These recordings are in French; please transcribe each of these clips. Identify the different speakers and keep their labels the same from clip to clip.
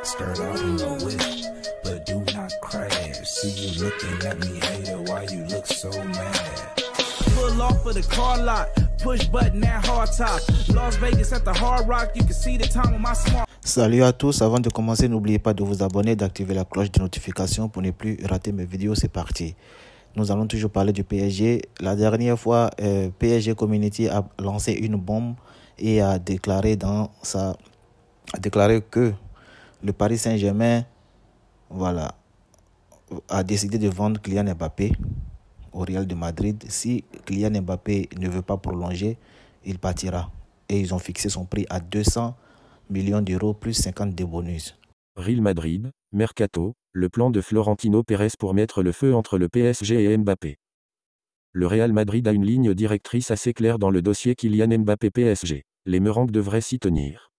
Speaker 1: Skirt out in the whip, but do not crash. See you looking at me, hater, why you look so mad? Pull off of the car lot, push button at hard top. Las Vegas at the Hard Rock, you can see the time on my smart.
Speaker 2: Salut à tous, avant de commencer, n'oubliez pas de vous abonner, d'activer la cloche de notification pour ne plus rater mes vidéos, c'est parti. Nous allons toujours parler du PSG. La dernière fois, PSG Community a lancé une bombe et a déclaré que le Paris Saint-Germain a décidé de vendre Kylian Mbappé au Real de Madrid. Si Kylian Mbappé ne veut pas prolonger, il partira. Et ils ont fixé son prix à 200 millions d'euros plus 50 de bonus.
Speaker 3: Real Madrid, Mercato, le plan de Florentino Pérez pour mettre le feu entre le PSG et Mbappé. Le Real Madrid a une ligne directrice assez claire dans le dossier Kylian Mbappé PSG. Les Merengues devraient s'y tenir.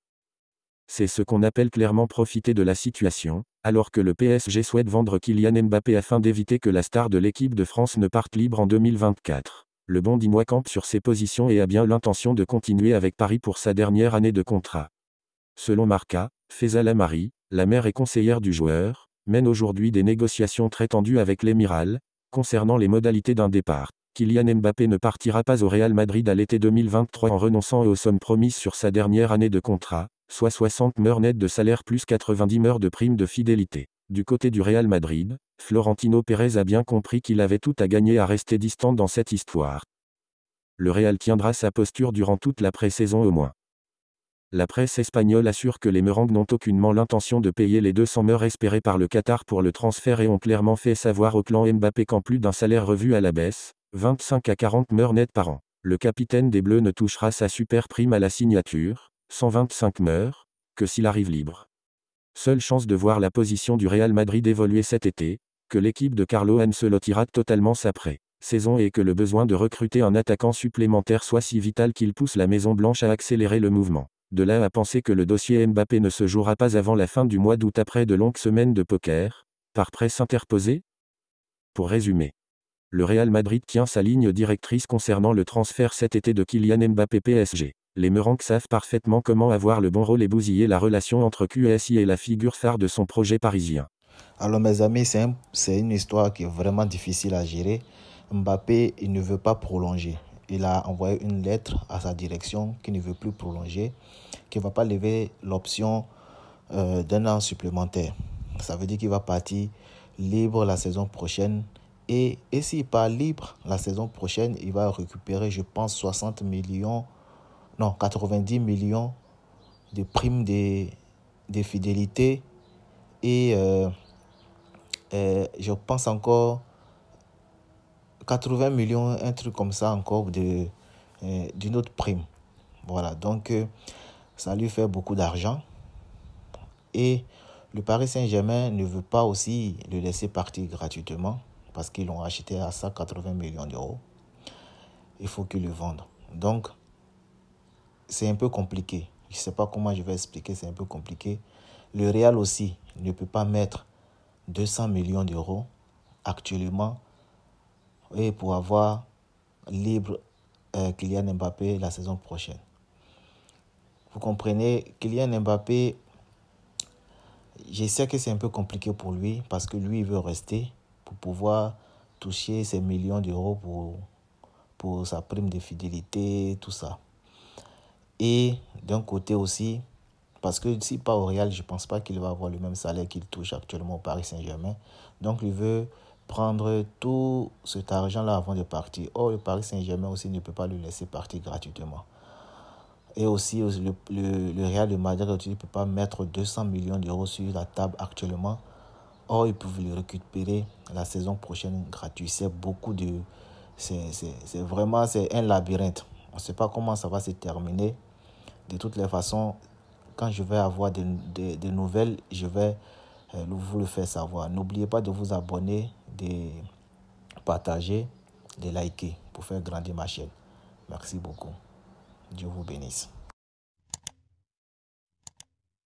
Speaker 3: C'est ce qu'on appelle clairement profiter de la situation, alors que le PSG souhaite vendre Kylian Mbappé afin d'éviter que la star de l'équipe de France ne parte libre en 2024. Le Bondinois campe sur ses positions et a bien l'intention de continuer avec Paris pour sa dernière année de contrat. Selon Marca, Faisal Amari, la mère et conseillère du joueur, mène aujourd'hui des négociations très tendues avec l'Émiral, concernant les modalités d'un départ. Kylian Mbappé ne partira pas au Real Madrid à l'été 2023 en renonçant aux sommes promises sur sa dernière année de contrat, soit 60 meurs nets de salaire plus 90 meurs de primes de fidélité. Du côté du Real Madrid, Florentino Pérez a bien compris qu'il avait tout à gagner à rester distant dans cette histoire. Le Real tiendra sa posture durant toute la pré-saison au moins. La presse espagnole assure que les Merengues n'ont aucunement l'intention de payer les 200 meurs espérés par le Qatar pour le transfert et ont clairement fait savoir au clan Mbappé qu'en plus d'un salaire revu à la baisse, 25 à 40 meurs nets par an, le capitaine des Bleus ne touchera sa super prime à la signature, 125 meurs, que s'il arrive libre. Seule chance de voir la position du Real Madrid évoluer cet été, que l'équipe de Carlo Ancelotti rate totalement sa pré-saison et que le besoin de recruter un attaquant supplémentaire soit si vital qu'il pousse la Maison Blanche à accélérer le mouvement. De là à penser que le dossier Mbappé ne se jouera pas avant la fin du mois d'août après de longues semaines de poker, par presse interposée. Pour résumer, le Real Madrid tient sa ligne directrice concernant le transfert cet été de Kylian Mbappé PSG. Les Merengues savent parfaitement comment avoir le bon rôle et bousiller la relation entre QSI et la figure phare de son projet parisien.
Speaker 2: Alors mes amis, c'est une histoire qui est vraiment difficile à gérer. Mbappé, il ne veut pas prolonger. Il a envoyé une lettre à sa direction qui ne veut plus prolonger, qui ne va pas lever l'option d'un an supplémentaire. Ça veut dire qu'il va partir libre la saison prochaine. Et s'il part libre la saison prochaine, il va récupérer, je pense, 90 millions de primes de fidélité. Et je pense encore 80 millions, un truc comme ça encore d'une autre prime. Voilà, donc ça lui fait beaucoup d'argent. Et le Paris Saint-Germain ne veut pas aussi le laisser partir gratuitement parce qu'ils l'ont acheté à 180 millions d'euros. Il faut qu'ils le vendent. Donc, c'est un peu compliqué. Je ne sais pas comment je vais expliquer, c'est un peu compliqué. Le Real aussi ne peut pas mettre 200 millions d'euros actuellement et pour avoir libre Kylian Mbappé la saison prochaine. Vous comprenez, Kylian Mbappé, je sais que c'est un peu compliqué pour lui parce que lui, il veut rester pour pouvoir toucher ses millions d'euros pour sa prime de fidélité, tout ça. Et d'un côté aussi, parce que s'il part au Real, je ne pense pas qu'il va avoir le même salaire qu'il touche actuellement au Paris Saint-Germain. Donc, il veut prendre tout cet argent-là avant de partir. Or, le Paris Saint-Germain aussi ne peut pas le laisser partir gratuitement. Et aussi, le Real de Madrid ne peut pas mettre 200 millions d'euros sur la table actuellement. Or, ils peuvent le récupérer la saison prochaine gratuit. C'est vraiment un labyrinthe. On ne sait pas comment ça va se terminer. De toutes les façons, quand je vais avoir des nouvelles, je vais vous le faire savoir. N'oubliez pas de vous abonner, de partager, de liker pour faire grandir ma chaîne. Merci beaucoup. Dieu vous bénisse.